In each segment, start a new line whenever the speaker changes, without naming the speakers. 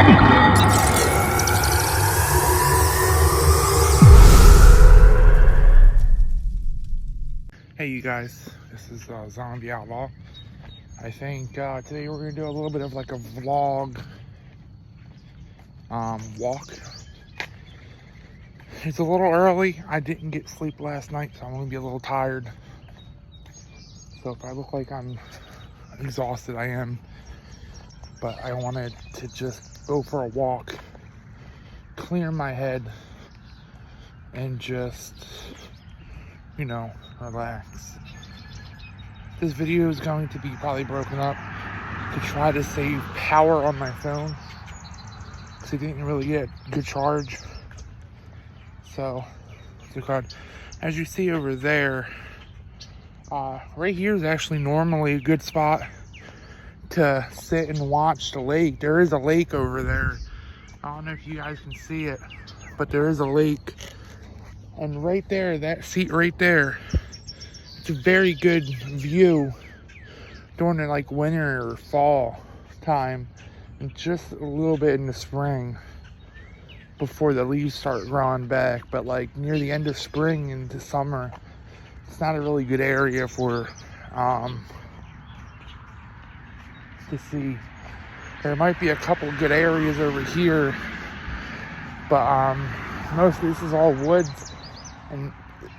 Hey you guys, this is Zombie Outlaw. I think today we're going to do a little bit of like a vlog walk. It's a little early. I didn't get sleep last night, so I'm going to be a little tired. So if I look like I'm exhausted, I am. But I wanted to just go for a walk, clear my head, and just, relax. This video is going to be probably broken up to try to save power on my phone, because it didn't really get good charge. So, as you see over there, right here is actually normally a good spot to sit and watch the lake. There is a lake over there. I don't know if you guys can see it, but there is a lake. And right there, that seat right there, it's a very good view during the like winter or fall time, and just a little bit in the spring before the leaves start growing back. But like near the end of spring into summer, it's not a really good area for to see. There might be a couple good areas over here, but mostly this is all woods, and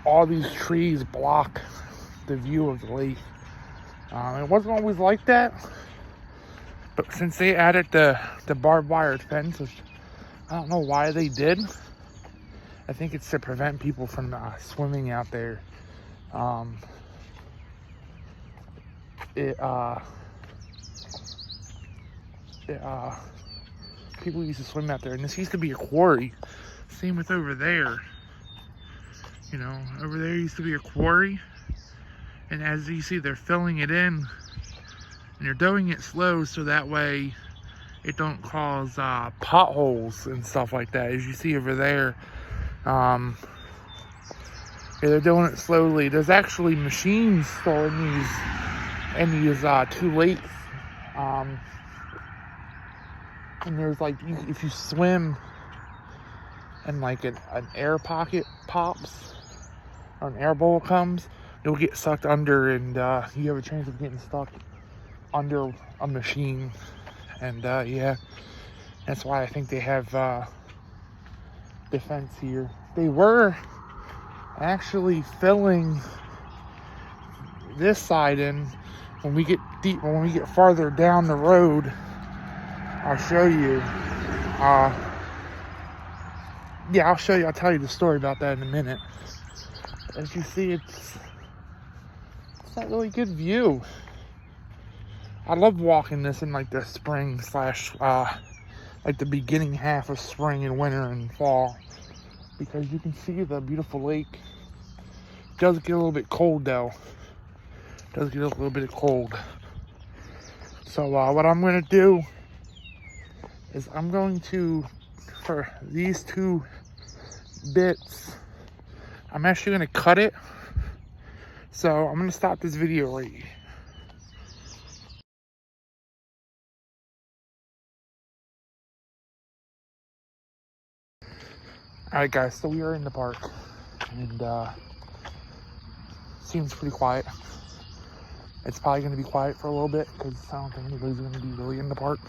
all these trees block the view of the lake. It wasn't always like that, but since they added the barbed wire fence, which I don't know why they did. I think it's to prevent people from swimming out there. People used to swim out there, and this used to be a quarry. Same with over there. Over there used to be a quarry, and as you see, they're filling it in, and they're doing it slow so that way it don't cause potholes and stuff like that. As you see over there, yeah, they're doing it slowly. There's actually machines still in these two lakes, and there's like, if you swim and like an air pocket pops or an air bowl comes, you'll get sucked under, and you have a chance of getting stuck under a machine. And yeah, that's why I think they have defense here. They were actually filling this side in. When we get farther down the road, I'll show you. Yeah, I'll show you. I'll tell you the story about that in a minute. As you see, it's not really good view. I love walking this in like the spring / like the beginning half of spring and winter and fall, because you can see the beautiful lake. It does get a little bit cold though. It does get a little bit cold. So what I'm going to do is I'm going to, for these two bits, I'm actually going to cut it. So I'm going to stop this video right here. Alright guys, so we are in the park, and seems pretty quiet. It's probably going to be quiet for a little bit, because I don't think anybody's going to be really in the park.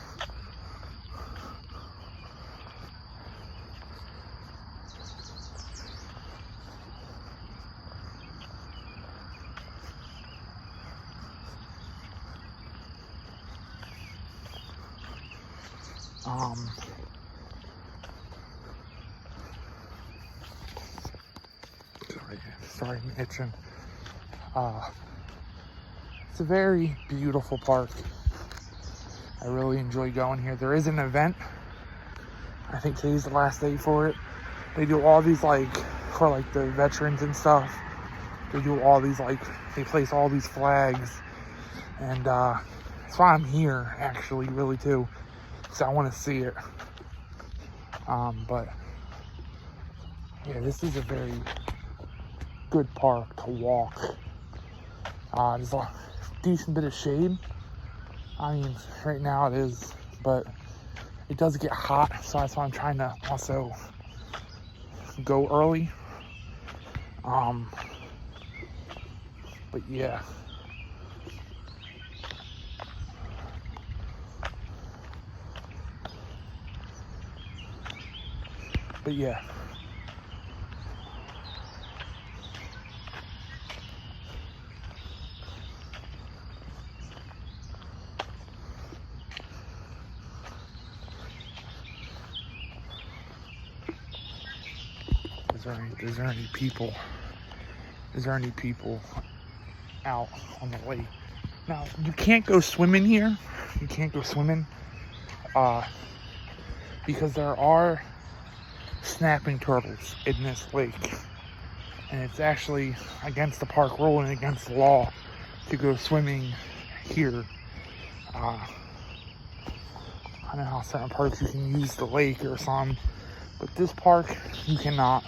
Sorry, I'm itching. It's a very beautiful park. I really enjoy going here. There is an event. I think today's the last day for it. They do all these, like, for like the veterans and stuff. They do all these, like, they place all these flags. And that's why I'm here, actually, really, too. Because I want to see it. But yeah, this is a very good park to walk. There's a decent bit of shade. I mean, right now it is, but it does get hot, so that's why I'm trying to also go early. But yeah. But yeah. Is there any people? Is there any people out on the lake? Now, you can't go swimming here. You can't go swimming because there are snapping turtles in this lake. And it's actually against the park rule and against the law to go swimming here. I know how certain parks you can use the lake or some, but this park you cannot.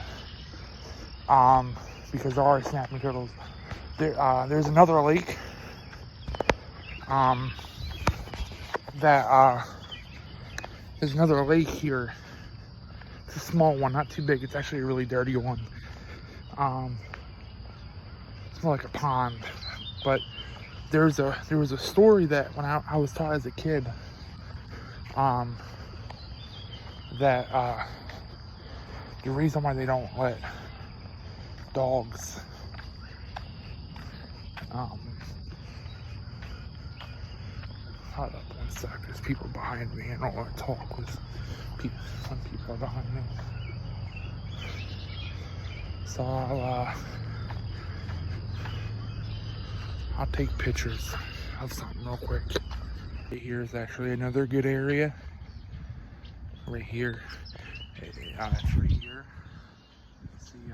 Because there are snapping turtles. There's another lake there's another lake here. It's a small one, not too big. It's actually a really dirty one. It's more like a pond. But there was a story that when I was taught as a kid, that the reason why they don't let dogs hold up one sec, there's people behind me. I don't want to talk with people. Some people are behind me. So I'll take pictures of something real quick. Right here is actually another good area. Right here. It's right here. See,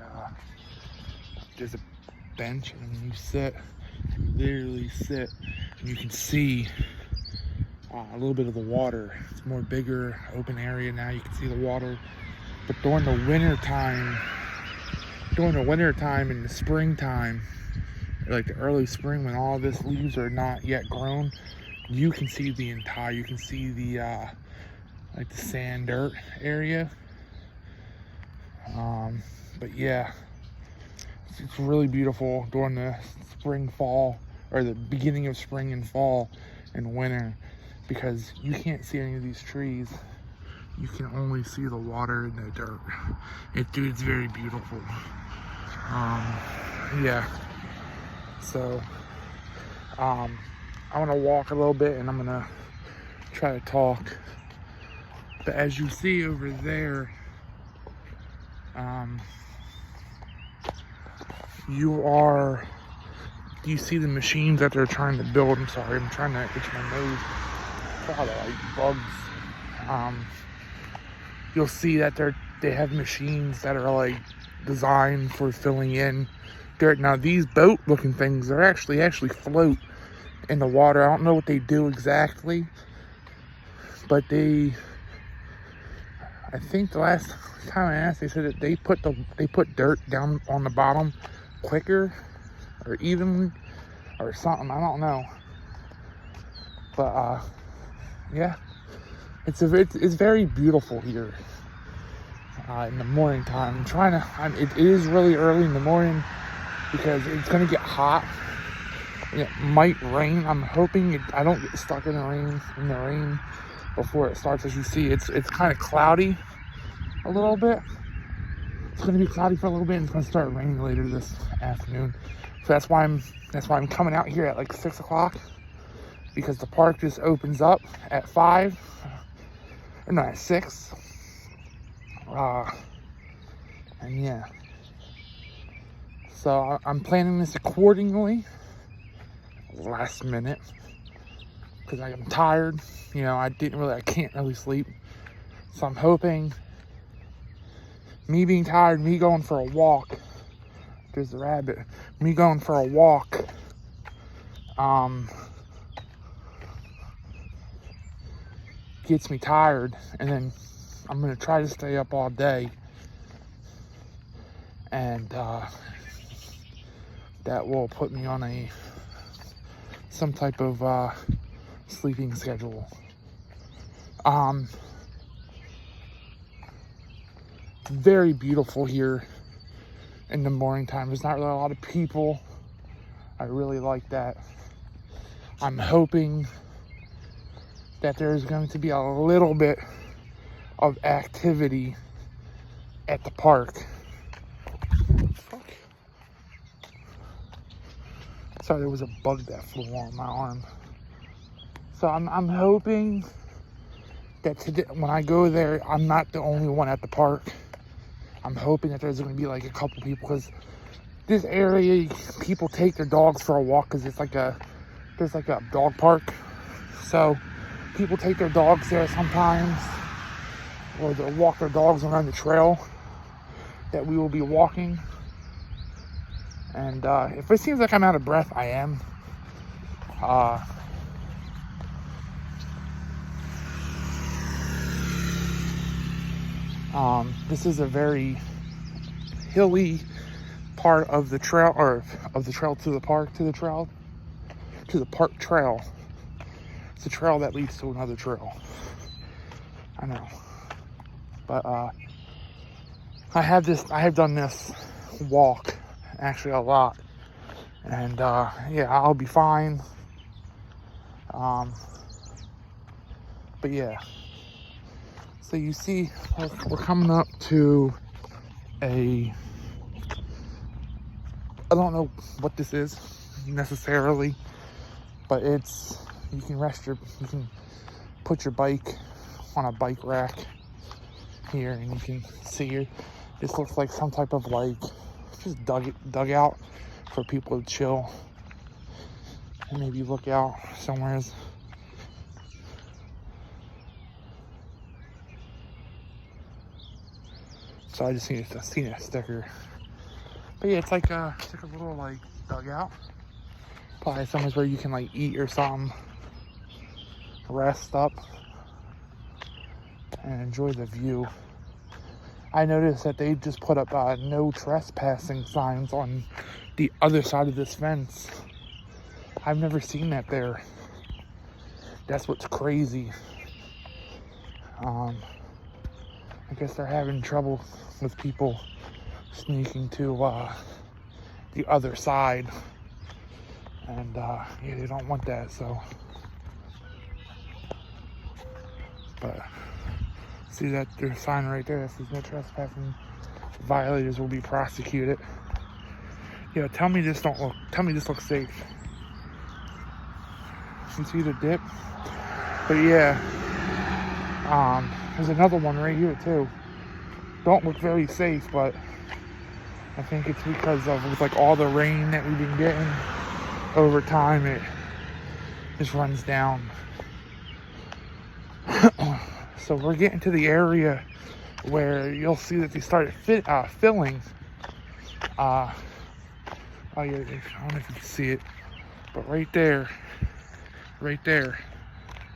there's a bench and you sit. You literally sit and you can see a little bit of the water. It's more bigger, open area now. You can see the water. But during the winter time and the springtime, like the early spring when all this leaves are not yet grown, you can see the entire, you can see the like the sand dirt area. But yeah, it's really beautiful during the spring, fall, or the beginning of spring and fall and winter, because you can't see any of these trees. You can only see the water and the dirt. It's very beautiful. Yeah. So, I'm gonna walk a little bit and I'm gonna try to talk. But as you see over there, you see the machines that they're trying to build. I'm sorry, I'm trying to itch my nose. God, I like bugs. You'll see that they have machines that are like designed for filling in dirt. Now these boat looking things, they're actually float in the water. I don't know what they do exactly, but I think the last time I asked, they said that they put dirt down on the bottom quicker or evenly or something. I don't know, but yeah, it's very beautiful here in the morning time. It is really early in the morning because it's gonna get hot. It might rain. I'm hoping I don't get stuck in the rain before it starts. As you see, it's kind of cloudy a little bit. It's gonna be cloudy for a little bit and it's gonna start raining later this afternoon. So that's why I'm coming out here at like 6 o'clock, because the park just opens up at 5, or not, at 6. And yeah, so I'm planning this accordingly, last minute, because I'm tired. You know, I can't really sleep. So I'm hoping, me being tired, me going for a walk, there's a rabbit, me going for a walk, gets me tired, and then I'm gonna try to stay up all day, and that will put me on some type of sleeping schedule. It's very beautiful here in the morning time. There's not really a lot of people. I really like that. I'm hoping that there's going to be a little bit of activity at the park. Fuck. Sorry, there was a bug that flew on my arm. So I'm hoping that today, when I go there, I'm not the only one at the park. I'm hoping that there's going to be like a couple people, because this area, people take their dogs for a walk because there's like a dog park. So people take their dogs there sometimes, or they'll walk their dogs around the trail that we will be walking. And if it seems like I'm out of breath, I am. This is a very hilly part of the trail, or of the trail to the park, to the park trail. It's a trail that leads to another trail. I know. But I have done this walk actually a lot. And yeah, I'll be fine. But yeah. So you see, we're coming up to I don't know what this is necessarily, but you can put your bike on a bike rack here, and you can see this looks like some type of like just dug out for people to chill and maybe look out somewhere. So I just seen a sticker. But yeah, it's like a little like dugout. Probably somewhere where you can like eat or something, rest up, and enjoy the view. I noticed that they just put up no trespassing signs on the other side of this fence. I've never seen that there. That's what's crazy. I guess they're having trouble with people sneaking to the other side, and yeah, they don't want that. So, but see that there's a sign right there that says no trespassing. Violators will be prosecuted. Yeah, tell me this looks safe. You see the dip? But yeah, there's another one right here too. Don't look very safe, but I think it's because of with like all the rain that we've been getting over time, it just runs down. So we're getting to the area where you'll see that they started filling. Oh yeah, I don't know if you can see it, but right there,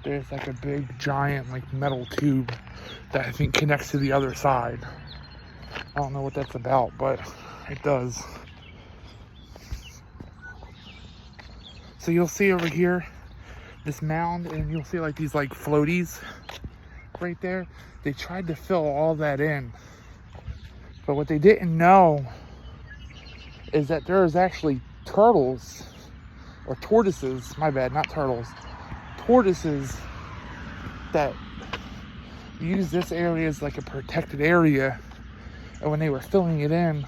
there's like a big giant like metal tube that I think connects to the other side. I don't know what that's about, but it does. So you'll see over here this mound, and you'll see like these like floaties right there. They tried to fill all that in, but what they didn't know is that there's actually turtles, or tortoises, my bad, not turtles, tortoises that use this area as like a protected area. And when they were filling it in,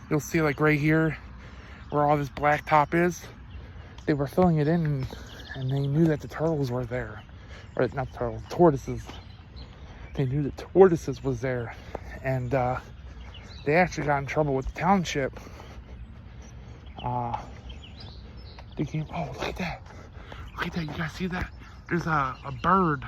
you'll see like right here where all this blacktop is, they were filling it in, and they knew that the turtles were there. Or not turtles, tortoises. They knew that tortoises was there. And they actually got in trouble with the township. They came, oh, look at that. Look at that, you guys see that? There's a bird.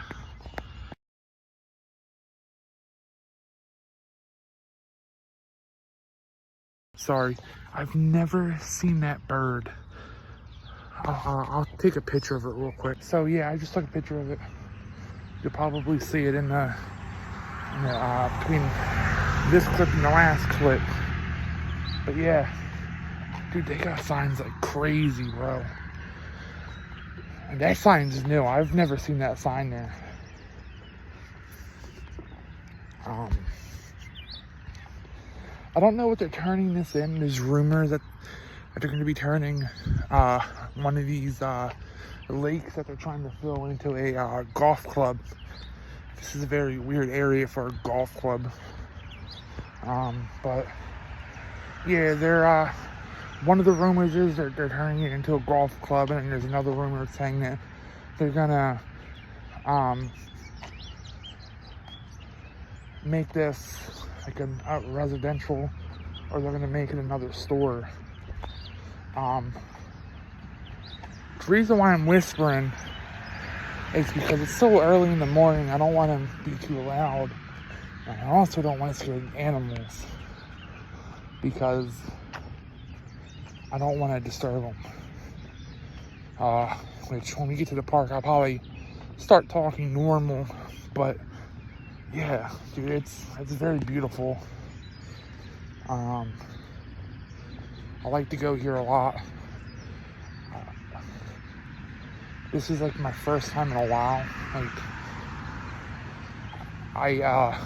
Sorry, I've never seen that bird. I'll take a picture of it real quick. So yeah, I just took a picture of it. You'll probably see it in the between this clip and the last clip. But yeah, dude, they got signs like crazy, bro. And that sign's new. I've never seen that sign there. I don't know what they're turning this in. There's rumors that they're going to be turning one of these lakes that they're trying to fill into a golf club. This is a very weird area for a golf club. But yeah, they're one of the rumors is they're turning it into a golf club, and there's another rumor saying that they're gonna make this like a residential, or they're gonna make it another store. The reason why I'm whispering is because it's so early in the morning. I don't want to be too loud, and I also don't want to scare the animals because I don't want to disturb them. Which when we get to the park, I'll probably start talking normal, but yeah, dude, it's very beautiful. I like to go here a lot. This is like my first time in a while. Like, I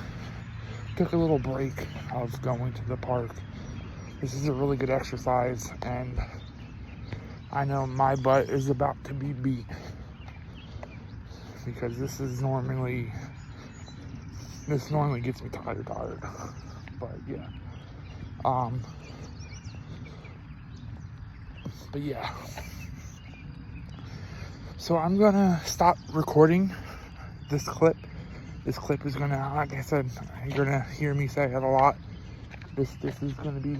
took a little break of going to the park. This is a really good exercise, and I know my butt is about to be beat because this normally gets me tired. But yeah. But yeah. So I'm gonna stop recording this clip. This clip is gonna, like I said, you're gonna hear me say it a lot. This is gonna be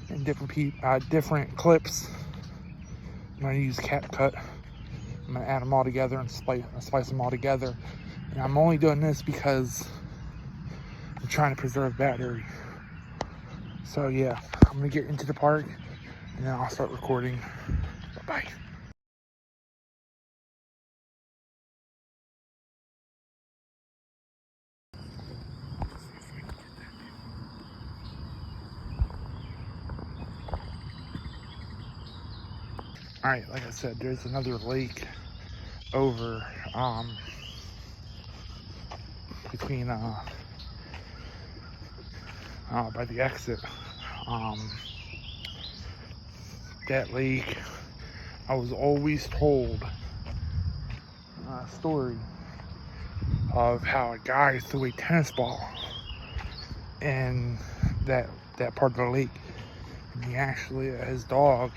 in different clips. I'm gonna use CapCut. I'm gonna add them all together and splice them all together. And I'm only doing this because I'm trying to preserve battery. So yeah, I'm gonna get into the park and then I'll start recording. Bye-bye. All right, like I said, there's another lake over between by the exit. That lake, I was always told a story of how a guy threw a tennis ball in that part of the lake, and he actually, his dog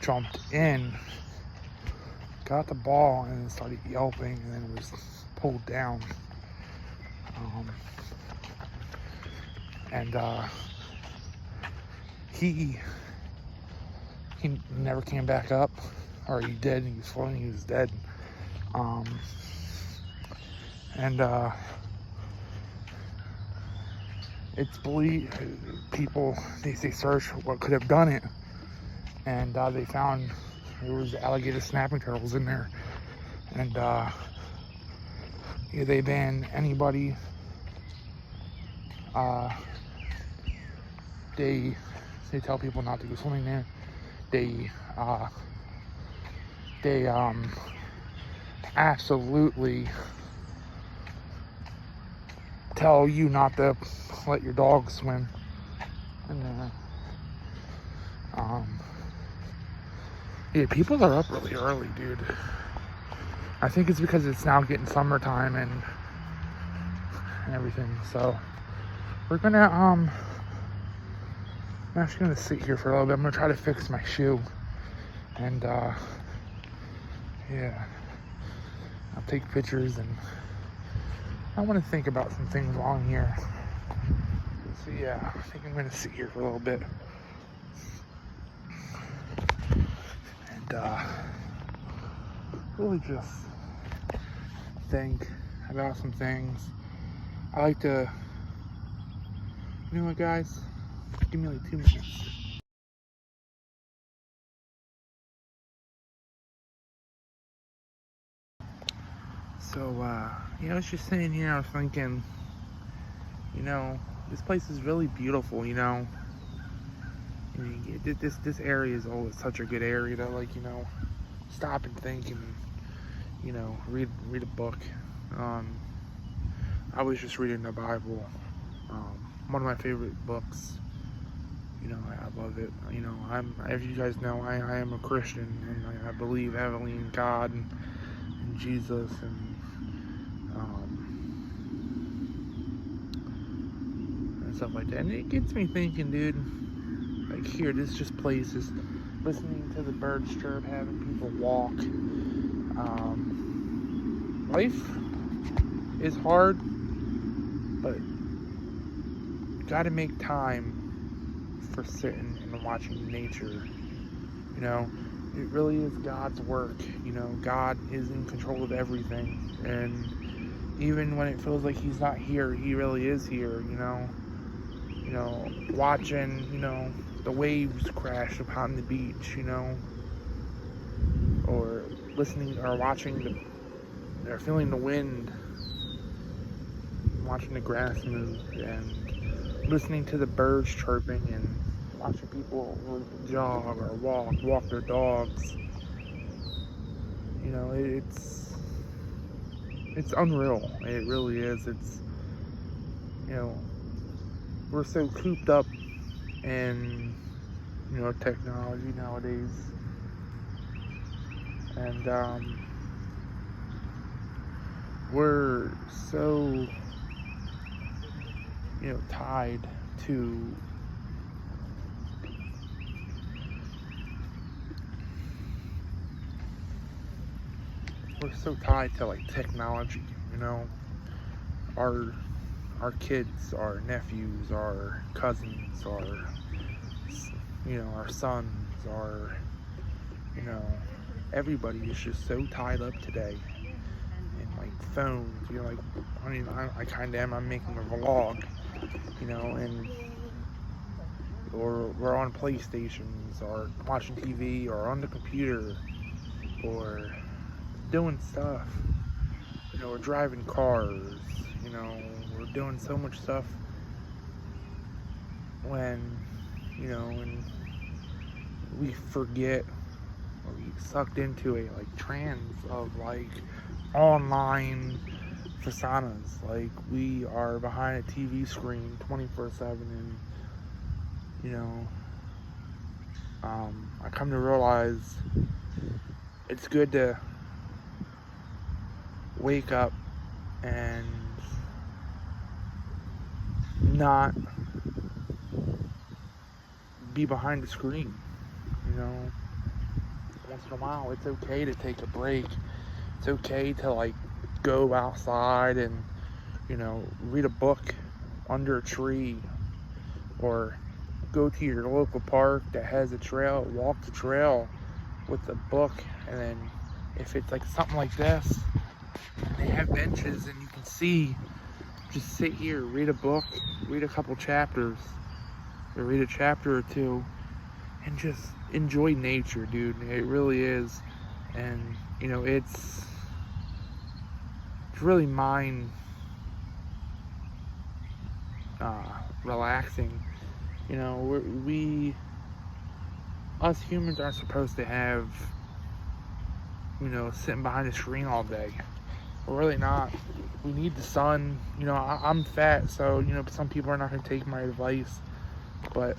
jumped in, got the ball, and started yelping, and then it was pulled down. And he never came back up, or he did, he was floating, he was dead. It's believed, people, they search what could have done it, and they found there was alligator snapping turtles in there. And yeah, they ban anybody. They tell people not to go swimming there. They absolutely tell you not to let your dog swim in there. Yeah, people are up really early, dude. I think it's because it's now getting summertime and everything. So we're gonna I'm actually gonna sit here for a little bit. I'm gonna try to fix my shoe, and yeah, I'll take pictures, and I want to think about some things while I'm here. So yeah, I think I'm gonna sit here for a little bit and really just think about some things. I like to, you know what, guys? Give me like 2 minutes. So, yeah, I was just sitting here, I was thinking, you know, this place is really beautiful, you know. This area is always such a good area to, like, you know, stop and think and, you know, read a book. I was just reading the Bible one of my favorite books. You know, I love it. You know, as you guys know, I am a Christian, and I believe heavily in God and Jesus and stuff like that. And it gets me thinking, dude. Like here, this just place is listening to the birds chirp, having people walk. Life is hard, but you gotta make time for sitting and watching nature. You know, it really is God's work. You know, God is in control of everything, and even when it feels like He's not here, He really is here. You know, watching, the waves crash upon the beach. Or listening or watching or feeling the wind, watching the grass move, and listening to the birds chirping, and watching people jog or walk their dogs. You know, it's unreal. It really is. It's, we're so cooped up in, technology nowadays. And we're so, tied to like technology. Our kids, our nephews, our cousins, our sons, everybody is just so tied up today in like phones. I kind of am. I'm making a vlog, and or we're on PlayStations or watching TV or on the computer or doing stuff. We're driving cars. We're doing so much stuff when we forget, or we get sucked into a like trance of like online personas. Like we are behind a TV screen 24/7, and I come to realize it's good to wake up and not be behind the screen. Once in a while, it's okay to take a break. It's okay to like go outside and read a book under a tree, or go to your local park that has a trail, walk the trail with a book. And then if it's like something like this, they have benches and you can see, just sit here, read a book, read a couple chapters, or read a chapter or two, and just enjoy nature, dude. It really is. And it's really mind relaxing. We us humans aren't supposed to have sitting behind a screen all day. We're really not. We need the sun. I'm fat, so some people are not going to take my advice, but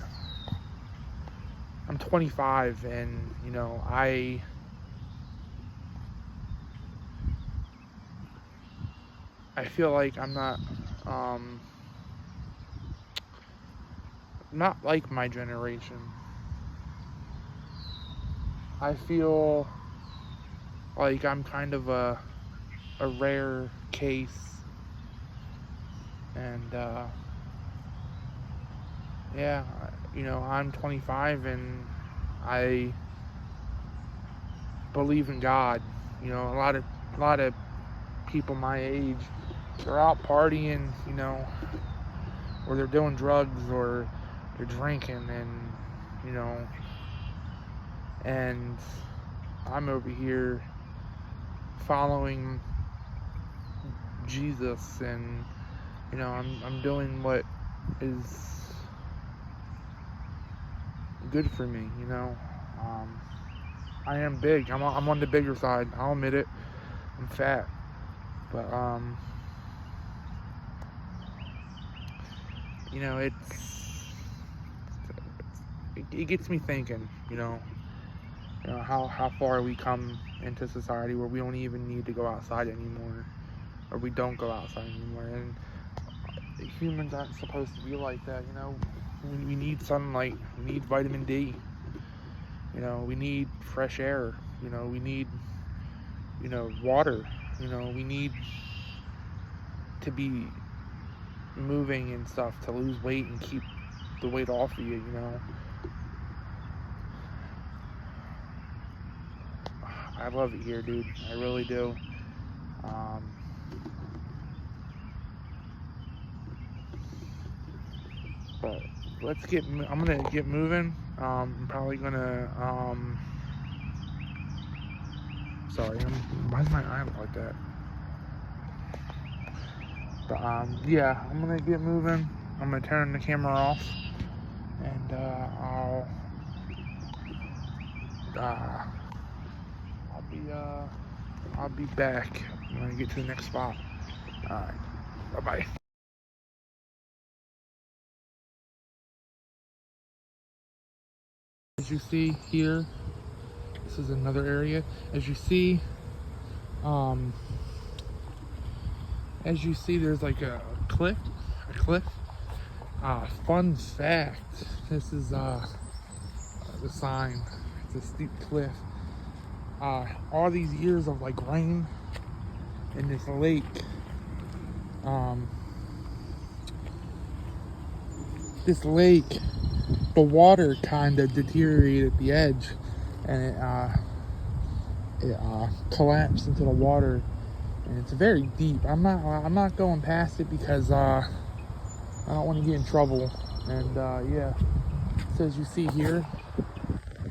I'm 25, and I feel like I'm not like my generation. I feel like I'm kind of a rare case, and yeah, I'm 25 and I believe in God. A lot of people my age, they're out partying, or they're doing drugs, or they're drinking, and I'm over here following Jesus, and I'm doing what is good for me. I am big. I'm on the bigger side. I'll admit it. I'm fat, but you know, it gets me thinking, how far we come into society where we don't even need to go outside anymore, or we don't go outside anymore. And humans aren't supposed to be like that. We need sunlight, we need vitamin D, we need fresh air, we need, water, we need to be moving and stuff to lose weight and keep the weight off of you. I love it here, dude. I really do. But I'm gonna get moving. I'm probably gonna, sorry, why is my eye like that? But, yeah, I'm gonna get moving. I'm gonna turn the camera off, and, I'll be back when I get to the next spot. Alright, bye-bye. As you see here, this is another area. As you see, there's like a cliff. Fun fact, this is the sign. It's a steep cliff. All these years of like rain in this lake, the water kind of deteriorated at the edge, and it collapsed into the water, and it's very deep. I'm not going past it because I don't want to get in trouble. And yeah, so as you see here,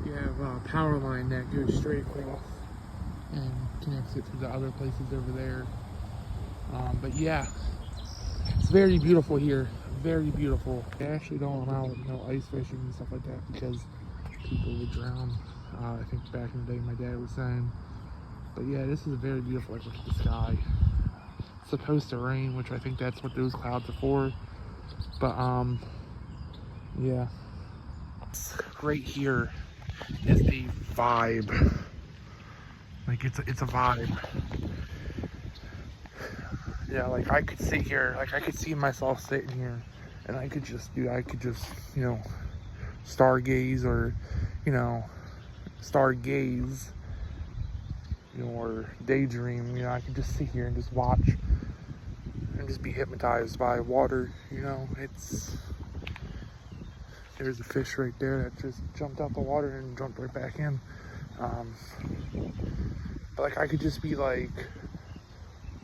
you have a power line that goes straight across and connects it to the other places over there. But yeah, it's very beautiful here. Very beautiful. They actually don't allow ice fishing and stuff like that because people would drown. I think back in the day my dad was saying. But yeah, this is very beautiful. Like, look at the sky. It's supposed to rain, which I think that's what those clouds are for. But yeah. Right here is the vibe. Like, it's a vibe. Yeah, like I could sit here, like I could see myself sitting here, and I could just stargaze, or stargaze, or daydream. I could just sit here and just watch and just be hypnotized by water. There's a fish right there that just jumped out the water and jumped right back in. But like I could just be like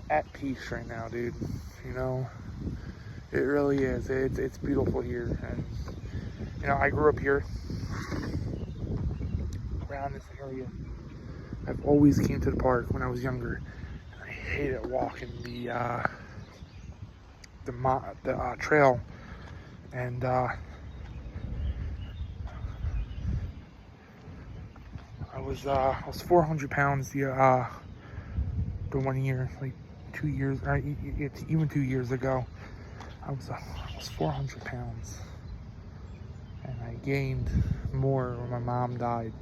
at peace right now, dude. It really is. It's beautiful here. And I grew up here around this area. I've always came to the park when I was younger, and I hated walking the trail. And I was 400 pounds the 1 year, like 2 years, or even 2 years ago. I was 400 pounds, and I gained more when my mom died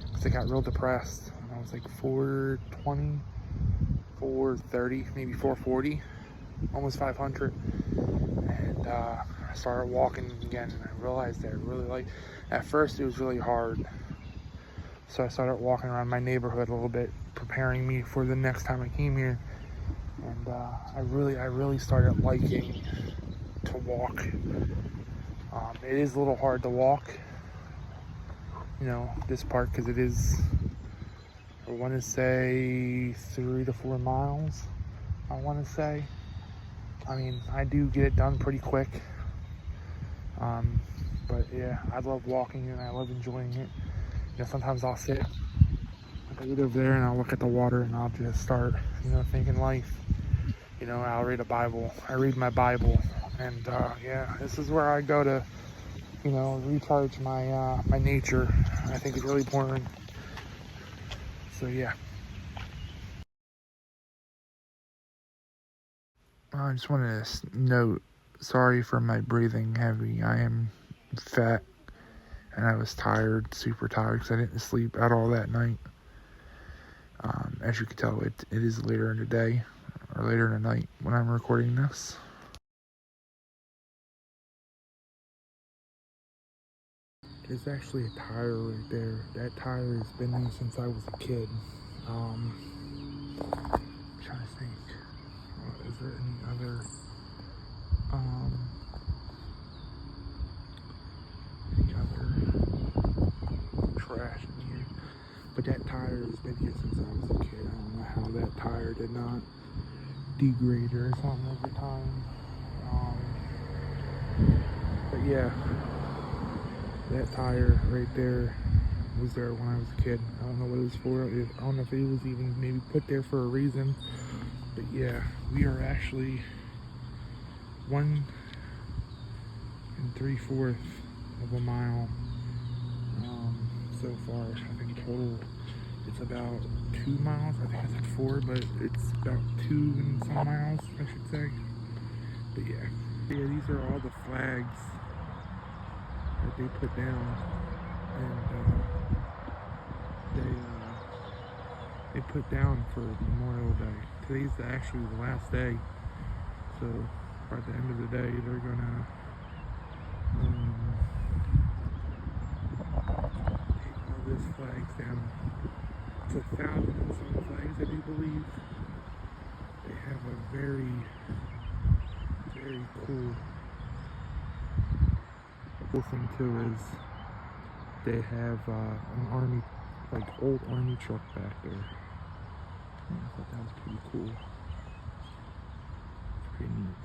because I got real depressed. I was like 420, 430, maybe 440, almost 500, and I started walking again, and I realized that at first it was really hard. So I started walking around my neighborhood a little bit, preparing me for the next time I came here. And I really started liking to walk. It is a little hard to walk, this part, because it is, I want to say 3 to 4 miles. I want to say. I mean, I do get it done pretty quick. But yeah, I love walking and I love enjoying it. Sometimes I'll sit over there and I'll look at the water and I'll just start, thinking life. I'll read a Bible. I read my Bible, and yeah, this is where I go to, recharge my my nature. I think it's really important. So yeah. I just wanted to note Sorry for my breathing heavy. I am fat and I was tired, super tired, because I didn't sleep at all that night. As you can tell, it is later in the day, or later in the night when I'm recording this. There's actually a tire right there. That tire has been there since I was a kid. I'm trying to think. Is there any other trash in here? But that tire has been here since I was a kid. I don't know how that tire did not degrade or something over time. But yeah, that tire right there was there when I was a kid. I don't know what it was for. I don't know if it was even maybe put there for a reason. But yeah, we are actually 1 3/4 of a mile so far. I think total it's about 2 miles. I think I said 4, but it's about 2 and some miles, I should say. But yeah, these are all the flags that they put down, and they put down for Memorial Day. Today's actually the last day, so by the end of the day, they're gonna take all these flags down. It's 1,000 and some flags, I do believe. They have a very, very cool thing too is they have an army, like old army truck back there. I thought that was pretty cool. It's pretty neat.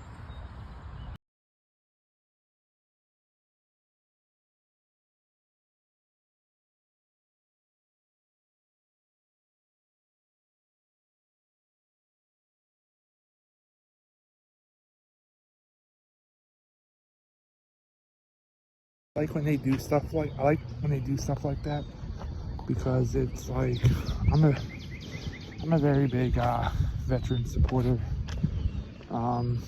I like when they do stuff like that because it's like I'm a very big veteran supporter, and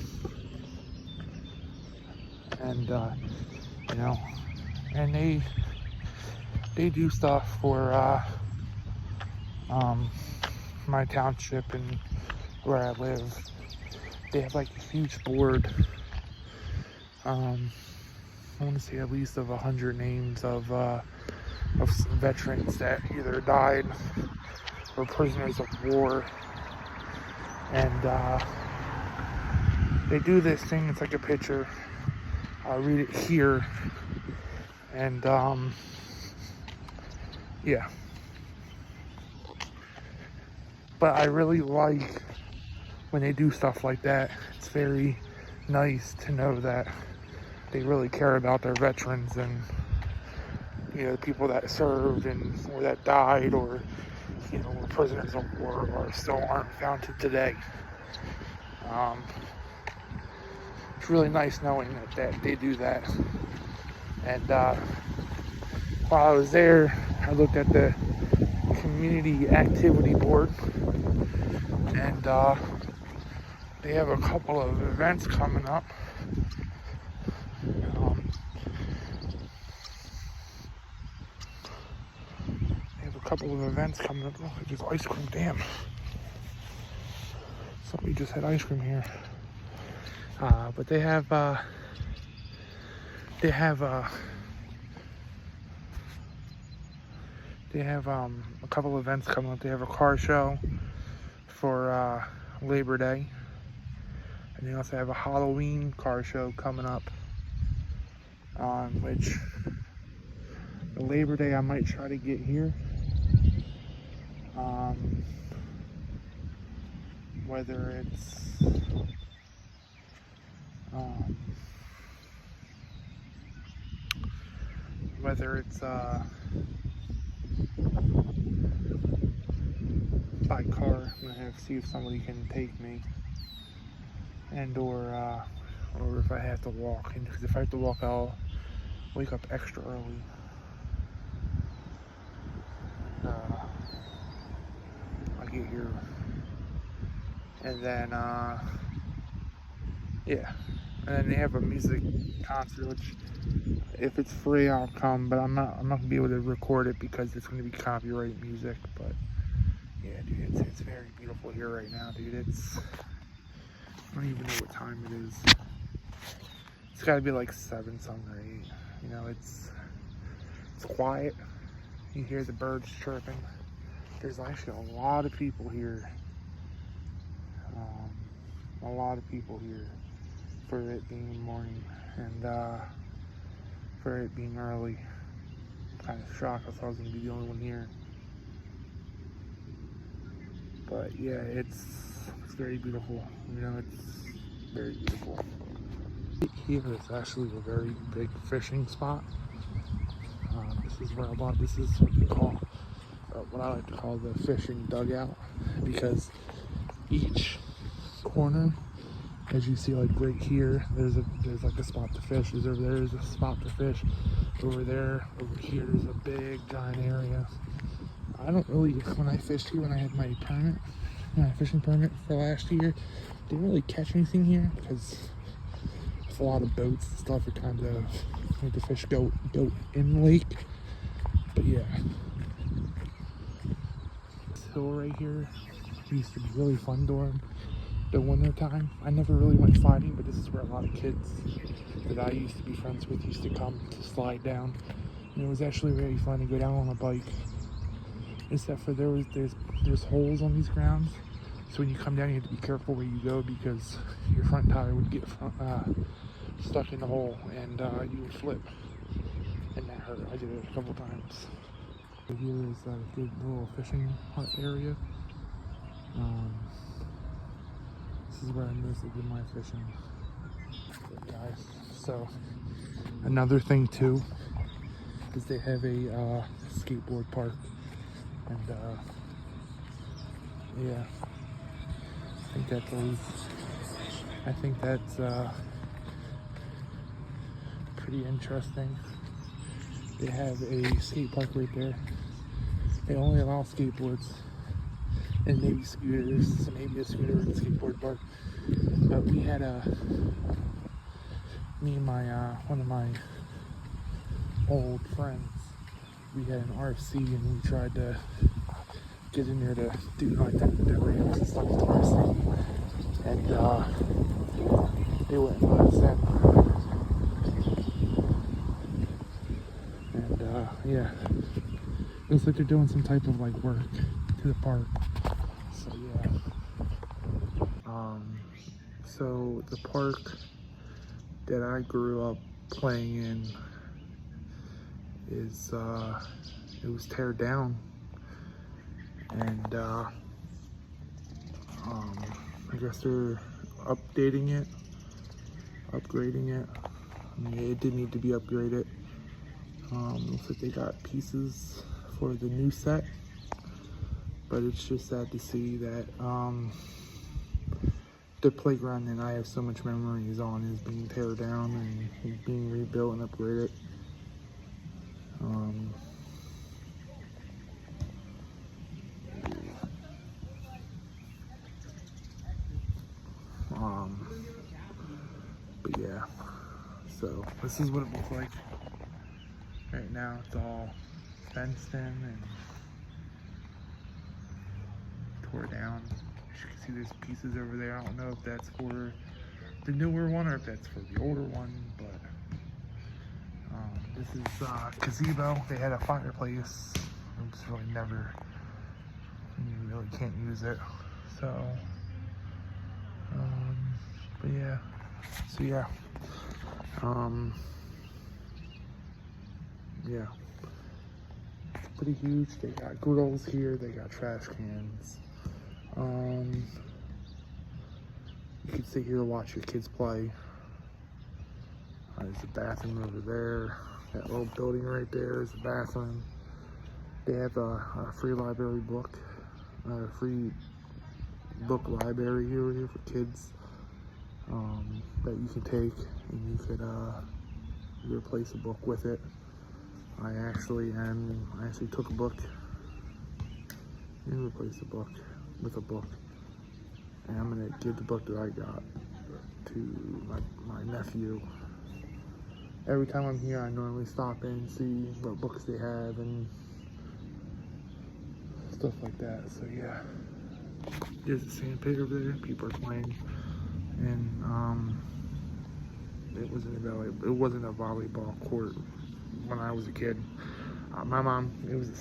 you know, and they do stuff for my township and where I live. They have like a huge board. I want to say at least of 100 names of veterans that either died or prisoners of war, and they do this thing. It's like a picture. I'll read it here, and yeah. But I really like when they do stuff like that. It's very nice to know that they really care about their veterans and, you know, the people that served and or that died or, you know, were prisoners of war or still aren't found to today. It's really nice knowing that they do that. And while I was there, I looked at the community activity board, and they have a couple of events coming up. Oh, there's ice cream. Damn. Somebody just had ice cream here. But they have a couple events coming up. They have a car show for Labor Day, and they also have a Halloween car show coming up, which the Labor Day I might try to get here. Whether it's by car, I'm gonna have to see if somebody can take me, and or if I have to walk. And because if I have to walk, I'll wake up extra early. I get here, and then yeah, And then they have a music concert, which if it's free, I'll come. But I'm not gonna be able to record it because it's gonna be copyright music. But yeah, dude, it's very beautiful here right now, dude. I don't even know what time it is. It's got to be like 7 something or 8. You know, it's quiet. You hear the birds chirping. There's actually a lot of people here. A lot of people here for it being the morning and for it being early. I'm kind of shocked. I thought I was going to be the only one here. But yeah, it's very beautiful. You know, it's very beautiful. Here is actually a very big fishing spot. This is where this is what you call, what I like to call the fishing dugout, because each corner, as you see, like right here, there's like a spot to fish. Over there is a spot to fish. Over there, over here, there's a big giant area. I don't really, when I fished here, when I had my fishing permit for last year, didn't really catch anything here because with a lot of boats and stuff, it kind of made the fish go in the lake. But yeah, this hill right here used to be really fun during the winter time. I never really went sliding, but this is where a lot of kids that I used to be friends with used to come to slide down. And it was actually very fun to go down on a bike. Except for there's holes on these grounds, so when you come down you have to be careful where you go because your front tire would get stuck in the hole and you would flip, and that hurt. I did it a couple times. So here is a good little fishing hut area. This is where I mostly do my fishing. But guys, so another thing too is they have a skateboard park. And yeah, I think that's pretty interesting. They have a skate park right there. They only allow skateboards and maybe scooters, so maybe a scooter and a skateboard park. But we had me and one of my old friends, we had an RC and we tried to get in there to do like the ramps and stuff with the RC, and they wouldn't let us in. And yeah, it looks like they're doing some type of like work to the park. So yeah. So the park that I grew up playing in is it was teared down, and I guess they're updating it, upgrading it. I mean, it did need to be upgraded. Looks like they got pieces for the new set, but it's just sad to see that the playground that I have so much memories on is being teared down and being rebuilt and upgraded. But yeah, so this is what it looks like right now. It's all fenced in and tore down. As you can see, there's pieces over there. I don't know if that's for the newer one or if that's for the older one, but this is gazebo. They had a fireplace. It's really never, you really can't use it. So, but yeah. So yeah. Yeah. It's pretty huge. They got grills here. They got trash cans. You can sit here and watch your kids play. There's a bathroom over there. That little building right there is a bathroom. They have a free library book, free book library here for kids that you can take, and you could replace a book with it. I actually took a book and replaced a book with a book, and I'm gonna give the book that I got to to my nephew. Every time I'm here, I normally stop in and see what books they have and stuff like that. So yeah, there's a sandpit over there. People are playing, and it wasn't a volleyball court when I was a kid. My mom, it was a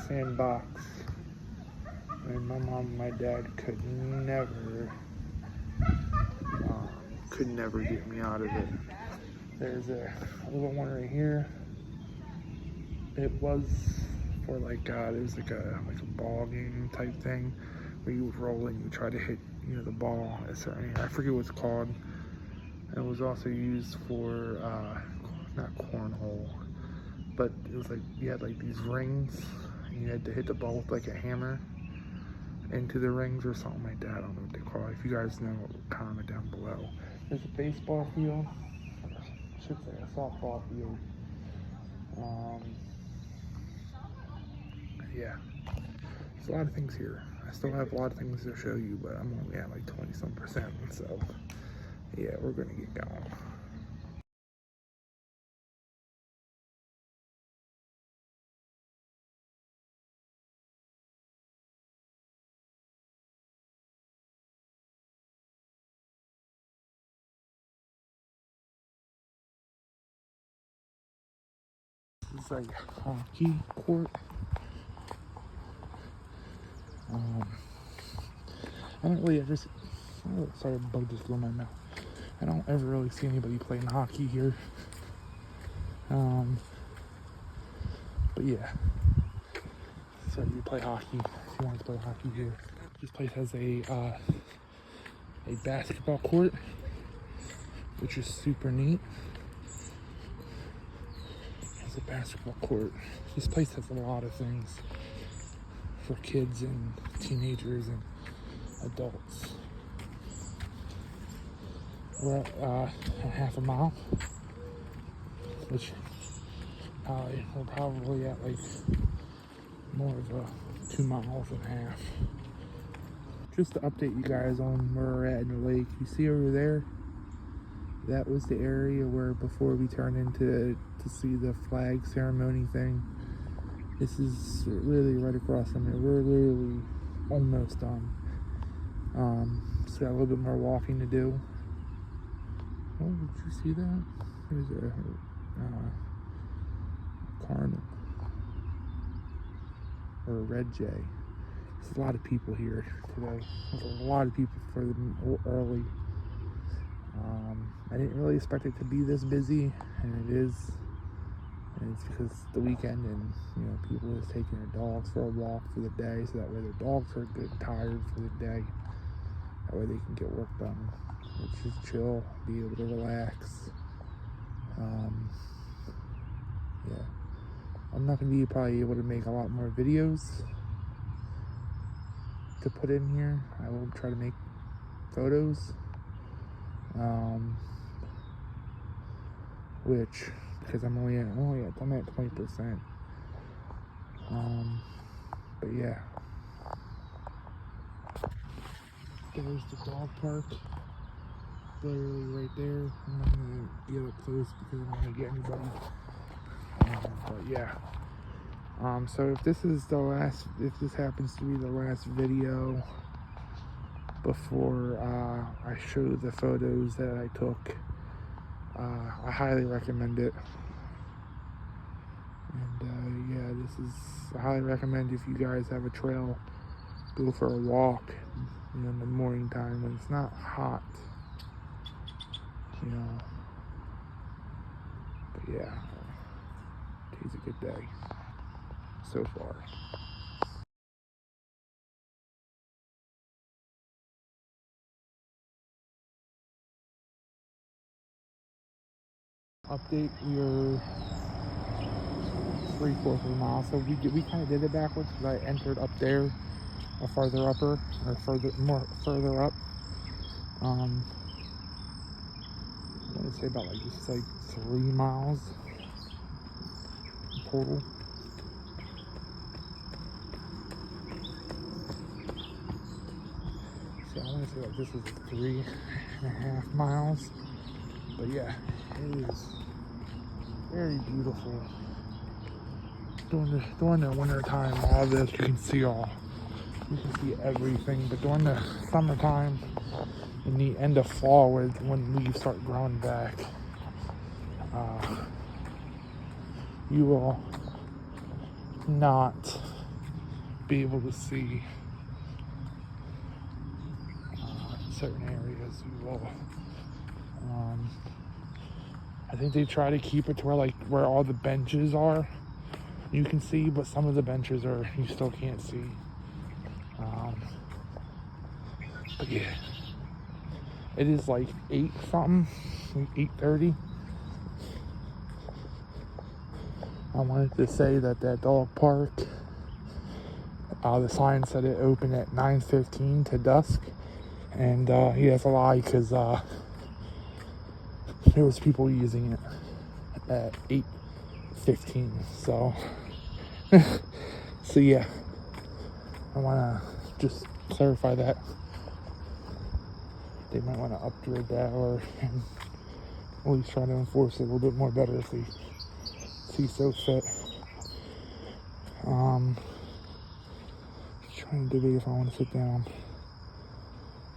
sandbox, and my mom and my dad could never get me out of it. There's a little one right here. It was for it was like a ball game type thing where you would roll and you try to hit the ball at a certain area. I forget what it's called. It was also used for not cornhole, but it was like you had like these rings and you had to hit the ball with like a hammer into the rings or something like that. I don't know what they call it. If you guys know, comment down below. There's a baseball field. I should say a softball field. Yeah, there's a lot of things here. I still have a lot of things to show you, but I'm only at like 20-some%. So yeah, we're gonna get going. This is like hockey court. I don't really ever see, oh, sorry, a bug just flew in my mouth. I don't ever really see anybody playing hockey here. But yeah, so you play hockey if you want to play hockey here. This place has a basketball court, which is super neat. It's a basketball court. This place has a lot of things for kids and teenagers and adults. We're at a half a mile, which we're probably at like more of a 2 miles and a half. Just to update you guys on where we're at in the lake, you see over there, that was the area where before we turned into to see the flag ceremony thing. This is really right across from it. We're literally almost done. Just got a little bit more walking to do. Oh, did you see that? There's a cardinal or a red jay. There's a lot of people here today. There's a lot of people for the early. I didn't really expect it to be this busy, and it is. And it's because it's the weekend, and people are just taking their dogs for a walk for the day, so that way their dogs are good and tired for the day. That way they can get work done, which is chill, be able to relax. Yeah, I'm not gonna be probably able to make a lot more videos to put in here. I will try to make photos, which because I'm only at 20%. But yeah, there's the dog park, literally right there. I'm not gonna get up close because I don't want to get anybody. But yeah. So if this happens to be the last video before I show the photos that I took, I highly recommend it. And yeah, I highly recommend if you guys have a trail, go for a walk, in the morning time when it's not hot, But yeah, today's a good day so far. Update, we are 3/4 of a mile, so we kind of did it backwards because I entered up there, further up. I'm gonna say about just 3 miles total. want to say like this is 3.5 miles. But yeah, it is very beautiful. During the winter time, all this you can see everything. But during the summertime, in the end of fall, when leaves start growing back, you will not be able to see certain areas. You will. I think they try to keep it to where all the benches are, you can see, but some of the benches you still can't see. But yeah, it is like 8 something, 8:30. I wanted to say that dog park, the sign said it opened at 9:15 to dusk, and that's a lie, because there was people using it at 8:15. So so yeah, I want to just clarify that. They might want to upgrade that, or at least try to enforce it a little bit more better if they see so fit. Just trying to debate if I want to sit down.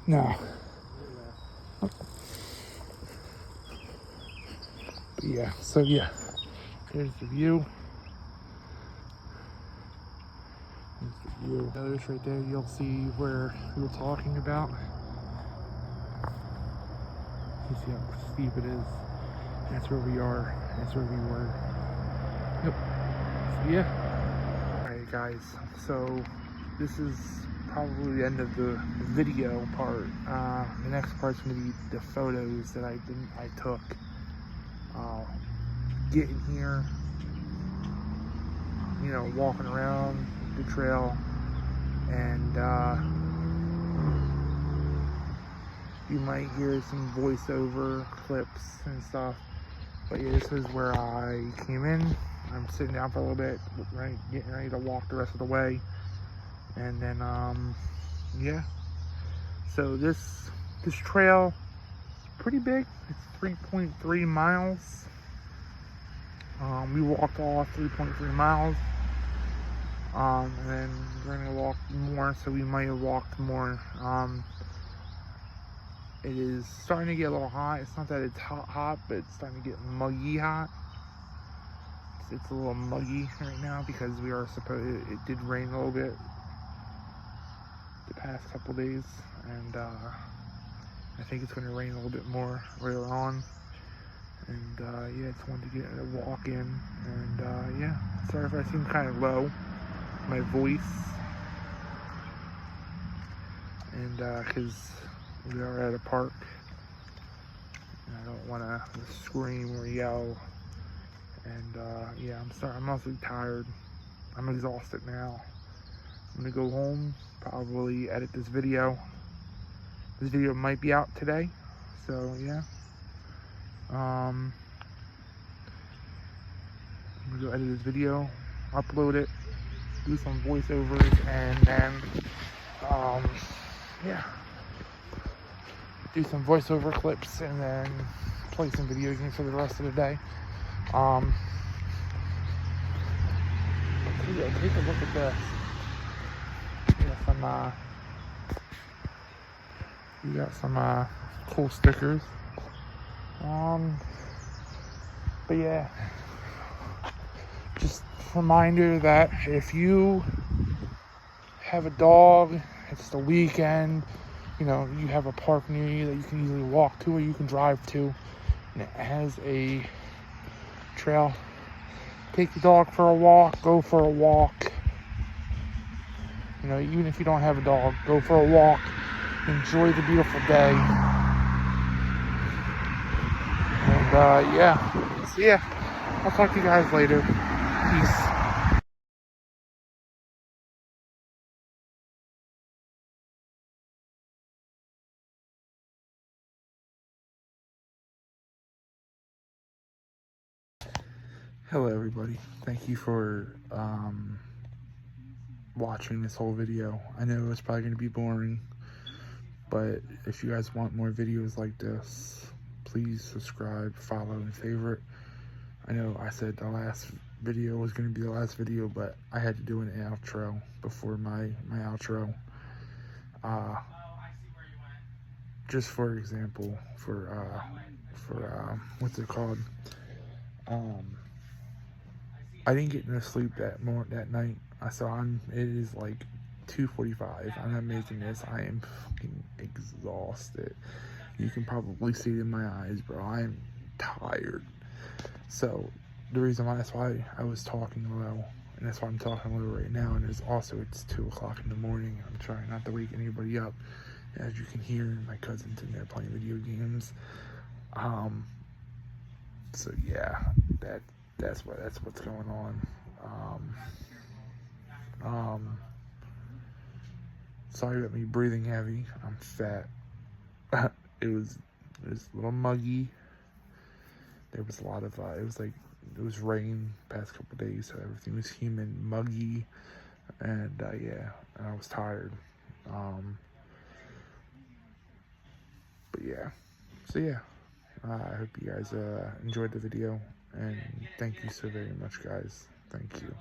No. But yeah, so yeah, here's the view. Notice right there, you'll see where we were talking about. You see how steep it is. That's where we are. That's where we were. Yep. So yeah. Alright guys, so this is probably the end of the video part. The next part's gonna be the photos that I took. Getting here, walking around the trail, and you might hear some voiceover clips and stuff. But yeah, this is where I came in. I'm sitting down for a little bit, getting ready to walk the rest of the way. And then, yeah. So this trail is pretty big. It's 3.3 miles. We walked all 3.3 miles. And then we're gonna walk more, so we might have walked more. It is starting to get a little hot. It's not that it's hot, but it's starting to get muggy hot. It's a little muggy right now because it did rain a little bit the past couple days, and I think it's going to rain a little bit more later on. And yeah, just wanted to get a walk in, and yeah, sorry if I seem kind of low, my voice, and because we are at a park, and I don't want to scream or yell. And yeah, I'm mostly tired. I'm exhausted now. I'm gonna go home, probably edit this video. This video might be out today, so yeah. I'm gonna go edit this video, upload it, do some voiceovers, and then yeah, do some voiceover clips, and then play some video games for the rest of the day. Yeah, take a look at this. We got some cool stickers. But yeah, just a reminder that if you have a dog, it's the weekend, you have a park near you that you can easily walk to or you can drive to, and it has a trail. Take the dog for a walk, go for a walk. Even if you don't have a dog, go for a walk. Enjoy the beautiful day. And yeah. So yeah, I'll talk to you guys later. Peace. Hello everybody. Thank you for watching this whole video. I know it's probably going to be boring, But if you guys want more videos like this, please subscribe, follow, and favorite. I know I said the last video was going to be the last video, but I had to do an outro before my outro. Just for example, for what's it called? I didn't get no sleep that night. It is like 2:45. I'm making this. I am fucking exhausted. You can probably see it in my eyes, bro. I'm tired. So that's why I was talking low, and that's why I'm talking low right now. And it's 2 o'clock in the morning. I'm trying not to wake anybody up. As you can hear, my cousin's in there playing video games. So yeah, that's what's going on. Sorry about me breathing heavy. I'm fat. it was a little muggy. There was a lot of it was rain past couple days, so everything was humid, muggy, and yeah, and I was tired. But yeah, so yeah, I hope you guys enjoyed the video, and thank you so very much, guys. Thank you.